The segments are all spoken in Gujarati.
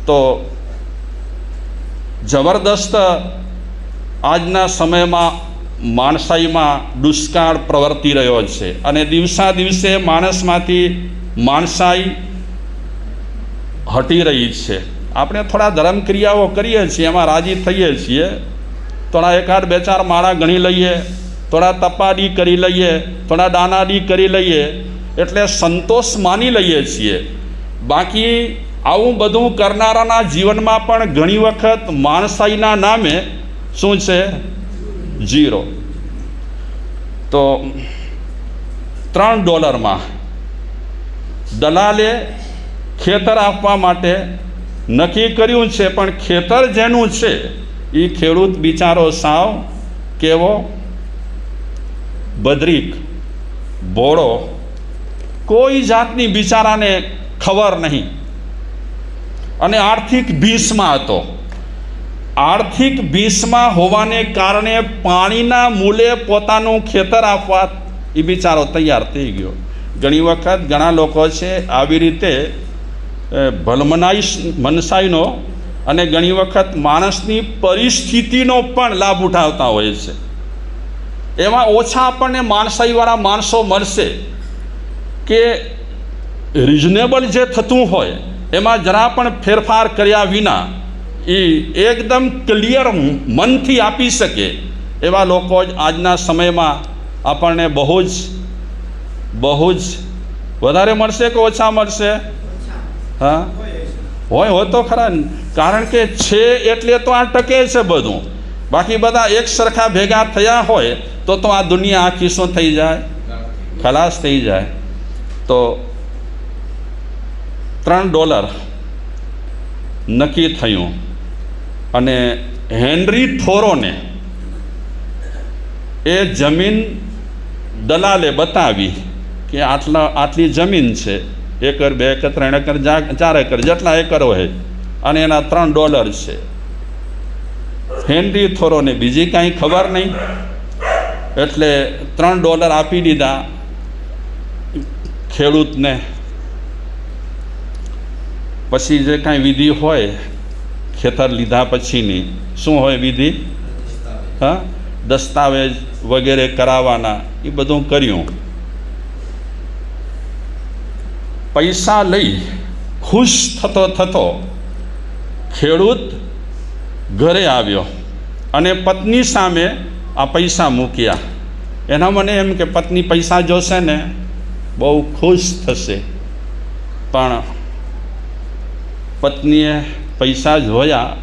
તો જબરદસ્ત આજના સમયમાં માણસાઈમાં દુષ્કાળ પ્રવર્તી રહ્યો છે અને દિવસા દિવસે માણસમાંથી માણસાઈ હટી રહી છે. આપણે થોડા ધર્મ ક્રિયાઓ કરીએ છીએ, એમાં રાજી થઈએ છીએ, થોડા એકાદ બે ચાર માળા ગણી લઈએ, થોડા તપાડી કરી લઈએ, થોડા દાનાદી કરી લઈએ, એટલે સંતોષ માની લઈએ છીએ. બાકી આવું બધું કરનારાના જીવનમાં પણ ઘણી વખત માણસાઈના નામે શું છે? ઝીરો. તો $3 દલાલે ખેતર આપવા માટે નક્કી કર્યું છે, પણ ખેતર જેનું છે એ ખેડૂત બિચારો સાવ કેવો? બદરીક, ભોળો, કોઈ જાતની બિચારાને ખબર નહીં અને આર્થિક ભીસમાં હતો. આર્થિક ભીસમાં હોવાને કારણે પાણીના મૂલે પોતાનું ખેતર આપવા એ બિચારો તૈયાર થઈ ગયો. ઘણી વખત ઘણા લોકો છે આવી રીતે મનસાઈનો અને ઘણી વખત માણસની પરિસ્થિતિનો પણ લાભ ઉઠાવતા હોય છે. એમાં ઓછા આપણને માણસાઈવાળા માણસો મળશે કે રિઝનેબલ જે થતું હોય એમાં જરા પણ ફેરફાર કર્યા વિના એ એકદમ ક્લિયર મનથી આપી શકે એવા લોકો જ આજના સમયમાં આપણને બહુ જ વધારે મળશે કે ઓછા મળશે? હા, હોય તો ખરા, કારણ કે છે એટલે તો આ ટકે છે બધું. બાકી બધા એક સરખા ભેગા થયા હોય તો આ દુનિયા આખી શું થઈ જાય? ખલાસ થઈ જાય. તો $3 નક્કી થયું અને હેનરી થોરોને એ જમીન દલાલે બતાવી કે આટલી જમીન છે, 1 એકર 2 એકર 3 એકર 4 એકર જેટલા એકર હોય અને એના $3 છે. હેનરી થોરોને બીજી કાંઈ ખબર નહીં એટલે $3 આપી દીધા ખેડૂતને. પછી જે કાંઈ વિધિ હોય ખેતર લીધા પછીની, શું હોય વિધિ? હા, દસ્તાવેજ વગેરે કરાવવાના, એ બધું કર્યું. પૈસા લઈ ખુશ થતો ખેડૂત ઘરે આવ્યો અને પત્ની સામે આ પૈસા મૂક્યા. એના મને એમ કે પત્ની પૈસા જોશે ને બહુ ખુશ થશે, પણ પત્નીએ પૈસા જોયા.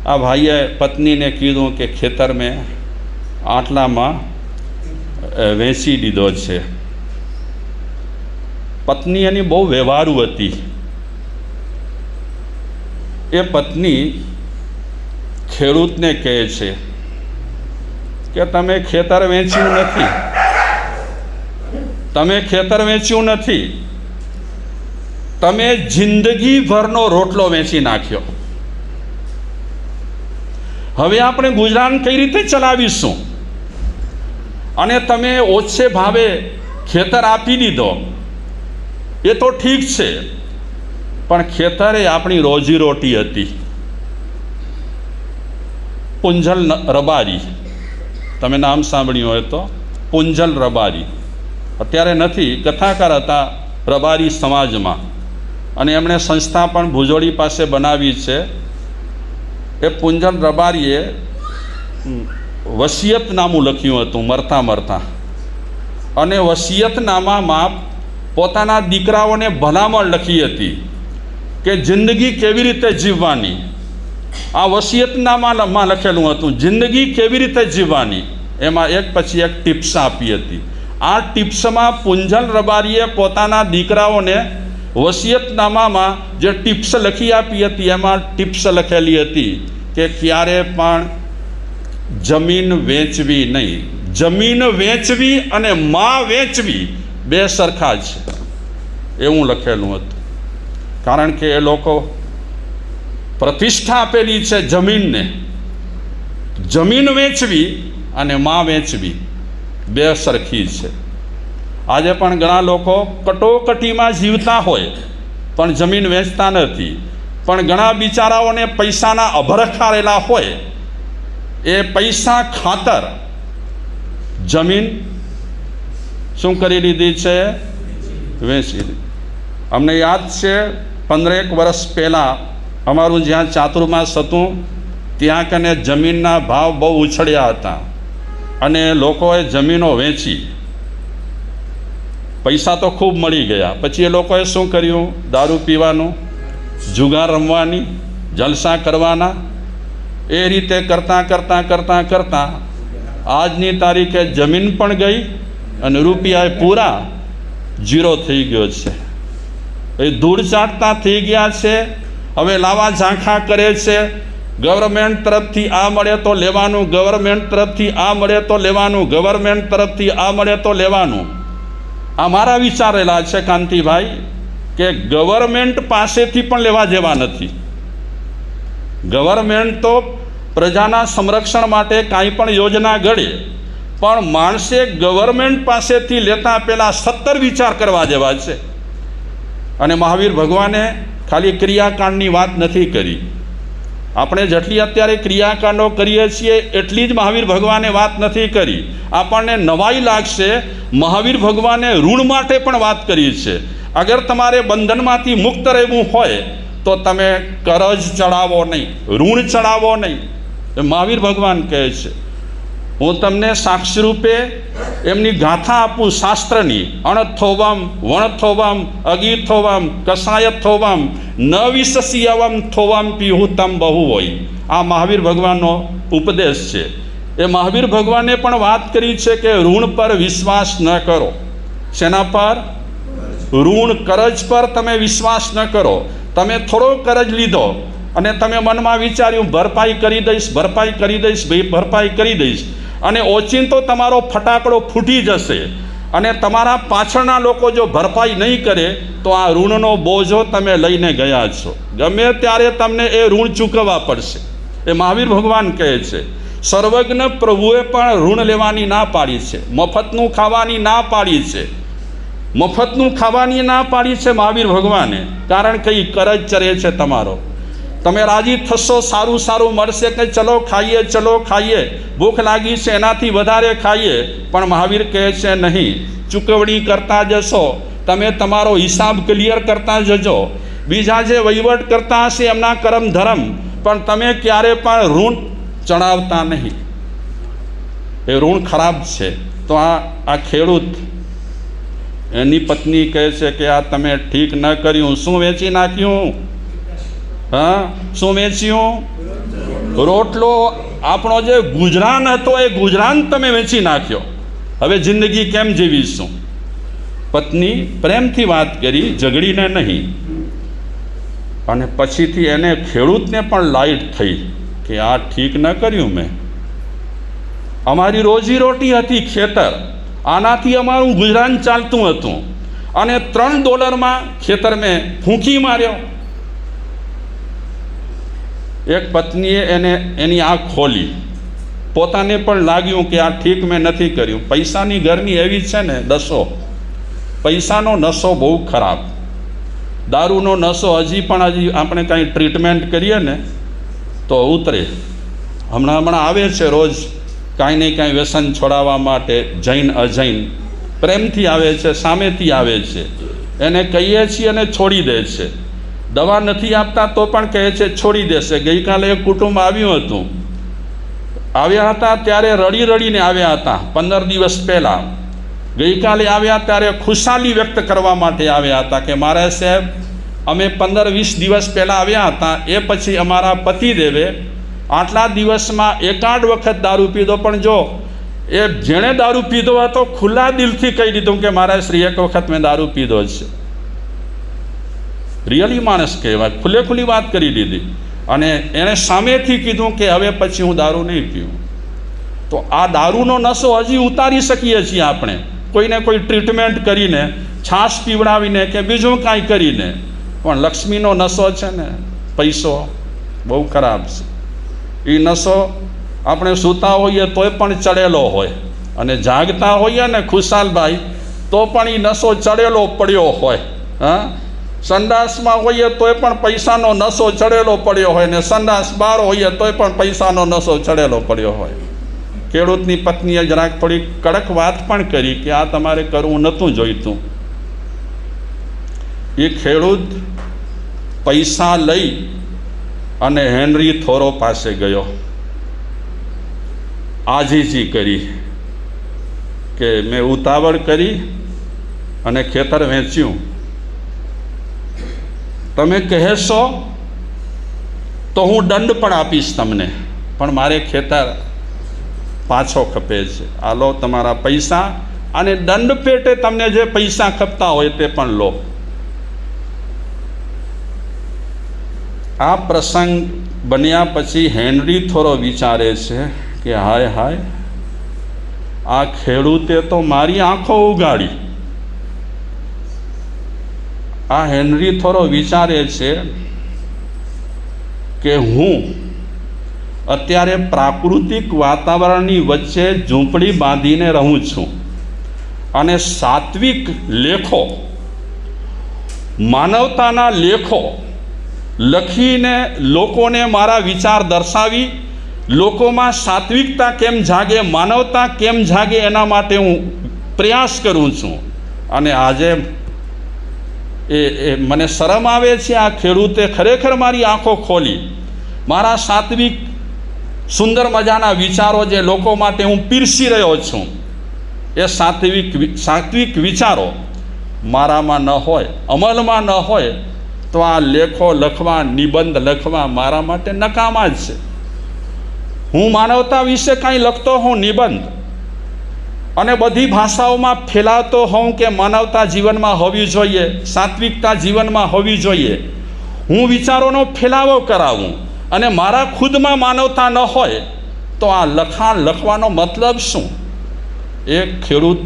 આ ભાઈએ પત્નીને કીધું કે ખેતર મેં આટલામાં વેચી દીધો છે. પત્ની એની બહુ વ્યવહારુ હતી. એ પત્ની ખેડૂતને કહે છે કે તમે ખેતર વેચ્યું નથી, તમે જિંદગીભરનો રોટલો વેચી નાખ્યો. હવે આપણે ગુજરાન કઈ રીતે ચલાવીશું? અને તમે ઓછે ભાવે ખેતર આપી દીધો એ તો ઠીક છે, પણ ખેતરે આપણી રોજીરોટી હતી. પુંજલ રબારી, તમે નામ સાંભળ્યું હોય તો, પુંજલ રબારી અત્યારે નથી, કથાકાર હતા રબારી સમાજમાં અને એમણે સંસ્થા પણ ભુજોડી પાસે બનાવી છે. એ પુંજલ રબારીએ વસિયતનામું લખ્યું હતું મરતા અને વસિયતનામામાં પોતાના દીકરાઓને ભલામણ લખી હતી કે જિંદગી કેવી રીતે જીવવાની. આ વસિયતનામામાં લખેલું હતું જિંદગી કેવી રીતે જીવવાની. એમાં એક પછી એક ટિપ્સ આપી હતી. આ ટિપ્સમાં પુંજલ રબારીએ પોતાના દીકરાઓને વસિયતનામામાં જે ટિપ્સ લખી આપી હતી એમાં ટિપ્સ લખેલી હતી કે ક્યારે પણ જમીન વેચવી નહીં. જમીન વેચવી અને માં વેચવી બે સરખા છે એવું લખેલું હતું. કારણ કે એ લોકો પ્રતિષ્ઠા આપેલી છે જમીનને. જમીન વેચવી અને માં વેચવી બે સરખી છે. આજે પણ ઘણા લોકો કટોકટીમાં જીવતા હોય પણ જમીન વેચતા નથી. પણ ઘણા બિચારાઓને પૈસાના અભરખા રહેલા હોય, એ પૈસા ખાતર જમીન શું કરી લીધી છે? વેચી લીધી. અમને યાદ છે 15 વર્ષ પહેલાં અમારું જ્યાં ચાતુર્માસ હતું ત્યાં કને જમીનના ભાવ બહુ ઉછળ્યા હતા અને લોકોએ જમીનો વેચી, પૈસા તો ખૂબ મળી ગયા. પછી એ લોકોએ શું કર્યું? દારૂ પીવાનું, જુગાર રમવાની, જલસા કરવાના. એ રીતે કરતાં આજની તારીખે જમીન પણ ગઈ અને રૂપિયા પૂરા ઝીરો થઈ ગયો છે. એ ધૂળ ચાટતા થઈ ગયા છે. હવે લાવા ઝાંખા કરે છે. ગવર્મેન્ટ તરફથી આ મળે તો લેવાનું, ગવર્મેન્ટ તરફથી આ મળે તો લેવાનું, ગવર્મેન્ટ તરફથી આ મળે તો લેવાનું. આ મારા વિચારેલા છે કાંતિભાઈ કે ગવર્મેન્ટ પાસેથી પણ લેવા જેવા નથી. ગવર્મેન્ટ તો પ્રજાના સંરક્ષણ માટે કાંઈ પણ યોજના ઘડે, પણ માણસે ગવર્મેન્ટ પાસેથી લેતા પહેલાં 17 વિચાર કરવા જેવા છે. અને મહાવીર ભગવાને ખાલી ક્રિયાકાંડની વાત નથી કરી. આપણે જેટલી અત્યારે ક્રિયાકાંડો કરીએ છીએ એટલી જ મહાવીર ભગવાને વાત નથી કરી. આપણને નવાઈ લાગશે, મહાવીર ભગવાને ઋણ માટે પણ વાત કરી છે. અગર તમારે બંધનમાંથી મુક્ત રહેવું હોય તો તમે કરજ ચડાવો નહીં, ઋણ ચડાવો નહીં. મહાવીર ભગવાન કહે છે. હું તમને સાક્ષી રૂપે એમની ગાથા આપું શાસ્ત્રની. અણથોવમ વણથોવમ અગીથોવમ કસાયથોવમ ન વિશસ્યવમ થોવમ પીહુતમ બહુ હોય. આ મહાવીર ભગવાનનો ઉપદેશ છે. એ મહાવીર ભગવાને પણ વાત કરી છે કે ઋણ પર વિશ્વાસ ન કરો. શેના પર? ઋણ, કરજ પર તમે વિશ્વાસ ન કરો. તમે થોડો કરજ લીધો અને તમે મનમાં વિચાર્યું ભરપાઈ કરી દઈશ, ભરપાઈ કરી દઈશ, ભરપાઈ કરી દઈશ, અને ઓચિંતો તમારો ફટાકડો ફૂટી જશે અને તમારા પાછળના લોકો જો ભરપાઈ નહીં કરે તો આ ઋણનો બોજો તમે લઈને ગયા છો. ગમે ત્યારે તમને એ ઋણ ચૂકવવા પડશે. એ મહાવીર ભગવાન કહે છે. સર્વજ્ઞ પ્રભુએ પણ ઋણ લેવાની ના પાડી છે, મફતનું ખાવાની ના પાડી છે. મફતનું ખાવાની ના પાડી છે મહાવીર ભગવાને. કારણ કે એ કરજ ચરે છે તમારો. તમે રાજી થશો, સારું સારું મળશે કે ચલો ખાઈએ, ચલો ખાઈએ, ભૂખ લાગી છે એનાથી વધારે ખાઈએ. પણ મહાવીર કહે છે નહીં, ચૂકવણી કરતા જશો, તમે તમારો હિસાબ ક્લિયર કરતા જજો. બીજા જે વહીવટ કરતા હશે એમના કરમ ધર્મ, પણ તમે ક્યારે પણ ઋણ ચડાવતા નહીં. એ ઋણ ખરાબ છે. તો આ ખેડૂત, એની પત્ની કહે છે કે આ તમે ઠીક ન કર્યું. શું વેચી નાખ્યું? હા, શું વેચ્યું? રોટલો. આપણો જે ગુજરાન હતો એ ગુજરાન તમે વેચી નાખ્યો. હવે જિંદગી કેમ જીવીશું? પત્ની પ્રેમથી વાત કરી, ઝઘડીને નહીં. અને પછીથી એને ખેડૂતને પણ લાઈટ થઈ કે આ ઠીક ન કર્યું મેં. અમારી રોજી રોટી હતી ખેતર, આનાથી અમારું ગુજરાન ચાલતું હતું, અને $3 ખેતર મેં ફૂંકી માર્યો. એક પત્નીએ એની આંખ ખોલી. પોતાને પણ લાગ્યું કે આ ઠીક મેં નથી કર્યું. પૈસાની ઘરની એવી છે ને દશો, પૈસાનો નશો બહુ ખરાબ. દારૂનો નશો હજી આપણે કાંઈ ટ્રીટમેન્ટ કરીએ ને તો ઉતરે. હમણાં આવે છે રોજ કાંઈ નહીં કાંઈ વ્યસન છોડાવવા માટે, જૈન અજૈન પ્રેમથી આવે છે, સામેથી આવે છે. એને કહીએ છીએ અને છોડી દે છે. દવા નથી આપતા તો પણ કહે છે છોડી દેશે. ગઈકાલે એક કુટુંબ આવ્યું હતું, આવ્યા હતા ત્યારે રડી રડીને આવ્યા હતા 15 દિવસ પહેલાં. ગઈકાલે આવ્યા ત્યારે ખુશાલી વ્યક્ત કરવા માટે આવ્યા હતા કે મારા સાહેબ અમે 15-20 દિવસ પહેલાં આવ્યા હતા, એ પછી અમારા પતિદેવે આટલા દિવસમાં એકાદ વખત દારૂ પીધો. પણ જો એ જેણે દારૂ પીધો હતો ખુલ્લા દિલથી કહી દીધું કે મારા શ્રી એક વખત મેં દારૂ પીધો છે. રિયલી માણસ કહેવાય, ખુલ્લે ખુલ્લી વાત કરી દીધી. અને એણે સામેથી કીધું કે હવે પછી હું દારૂ નહીં પીવું. તો આ દારૂનો નશો હજી ઉતારી શકીએ છીએ આપણે, કોઈને કોઈ ટ્રીટમેન્ટ કરીને, છાશ પીવડાવીને કે બીજું કાંઈ કરીને. પણ લક્ષ્મીનો નશો છે ને, પૈસો બહુ ખરાબ છે. એ નશો આપણે સૂતા હોઈએ તોય પણ ચડેલો હોય, અને જાગતા હોઈએ ને ખુશાલભાઈ તો પણ એ નશો ચડેલો પડ્યો હોય. હા, સંડાસમાં હોઈએ તોય પણ પૈસાનો નશો ચડેલો પડ્યો હોય ને સંડાસ બહાર હોઈએ તોય પણ પૈસાનો નશો ચડેલો પડ્યો હોય. ખેડૂતની પત્નીએ જરાક થોડી કડક વાત પણ કરી કે આ તમારે કરવું નહોતું જોઈતું. એ ખેડૂત પૈસા લઈ અને હેનરી થોરો પાસે ગયો, આજીજી કરી કે મેં ઉતાવળ કરી અને ખેતર વેચ્યું. તમે કહેશો તો હું દંડ પણ આપીશ તમને, પણ મારે ખેતર પાછો ખપે છે. આ લો તમારા પૈસા, અને દંડ પેટે તમને જે પૈસા ખપતા હોય તે પણ લો. આ પ્રસંગ બન્યા પછી હેનરી થોરો વિચારે છે કે હાય હાય, આ ખેડૂતે તો મારી આંખો ઉગાડી. આ હેનરી થોરો વિચારે છે કે હું અત્યારે પ્રાકૃતિક વાતાવરણની વચ્ચે ઝૂંપડી બાંધીને રહું છું અને સાત્વિક લેખો, માનવતાના લેખો લખીને લોકોને મારા વિચાર દર્શાવી, લોકોમાં સાત્વિકતા કેમ જાગે, માનવતા કેમ જાગે, એના માટે હું પ્રયાસ કરું છું. અને આજે એ મને શરમ આવે છે, આ ખેડૂતે ખરેખર મારી આંખો ખોલી. મારા સાત્વિક સુંદર મજાના વિચારો જે લોકો માટે હું પીરસી રહ્યો છું, એ સાત્વિક વિચારો મારામાં ન હોય, અમલમાં ન હોય, તો આ લેખો લખવા, નિબંધ લખવા મારા માટે નકામા જ છે. હું માનવતા વિશે કાંઈ લખતો હોઉં નિબંધ, અને બધી ભાષાઓમાં ફેલાવતો હોઉં કે માનવતા જીવનમાં હોવી જોઈએ, સાત્વિકતા જીવનમાં હોવી જોઈએ, હું વિચારોનો ફેલાવો કરાવું, અને મારા ખુદમાં માનવતા ન હોય તો આ લખાણ લખવાનો મતલબ શું? એક ખેડૂત,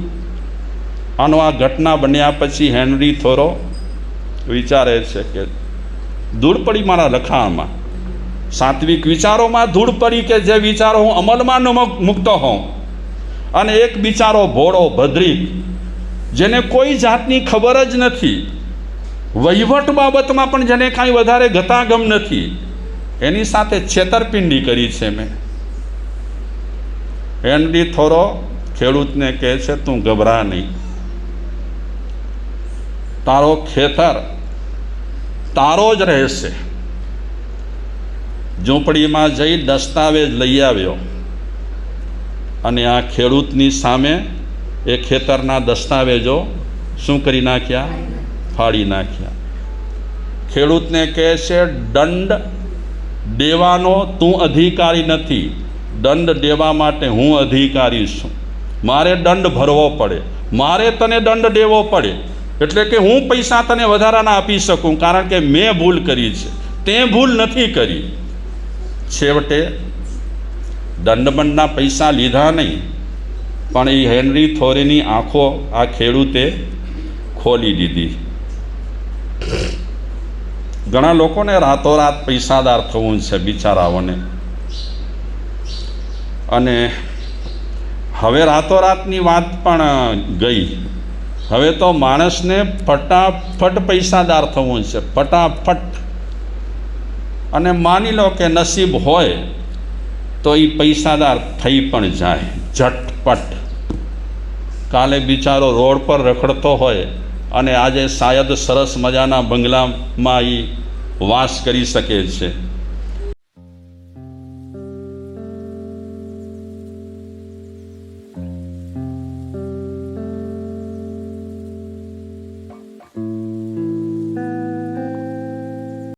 આનો આ ઘટના બન્યા પછી હેનરી થોરો વિચારે છે કે ધૂળ પડી મારા લખાણમાં, સાત્વિક વિચારોમાં ધૂળ પડી કે જે વિચારો હું અમલમાં ન મૂકતો હોઉં. અને એક બિચારો ભોળો ભદ્રીક, જેને કોઈ જાતની ખબર જ નથી, વહીવટ બાબતમાં પણ જેને કાંઈ વધારે ગતાગમ નથી, એની સાથે છેતરપિંડી કરી છે મેં. હેનરી થોરો ખેડૂતને કહે છે, તું ગભરા નહીં, તારો ખેતર તારો જ રહેશે. ઝૂંપડીમાં જઈ દસ્તાવેજ લઈ આવ્યો અને આ ખેડૂતની સામે એ ખેતરના દસ્તાવેજો શું કરી નાખ્યા? ફાડી નાખ્યા. ખેડૂતને કહે છે, દંડ દેવાનો તું અધિકારી નથી, દંડ દેવા માટે હું અધિકારી છું. મારે દંડ ભરવો પડે, મારે તને દંડ દેવો પડે, એટલે કે હું પૈસા તને વધારાના આપી શકું, કારણ કે મેં ભૂલ કરી છે, તે ભૂલ નથી કરી. છેવટે દંડબંડના પૈસા લીધા નહીં, પણ એ હેનરી થોરીની આંખો આ ખેડૂતે ખોલી દીધી. ઘણા લોકોને રાતોરાત પૈસાદાર થવું છે બિચારાઓને, અને હવે રાતોરાતની વાત પણ ગઈ. હવે તો માણસને ફટાફટ પૈસાદાર થવું છે, ફટાફટ. અને માની લો કે નસીબ હોય તો એ પૈસાદાર થઈ પણ જાય ઝટપટ. કાલે બિચારો રોડ પર રખડતો હોય અને આજે શાયદ સરસ મજાના બંગલામાં એ વાસ કરી શકે છે.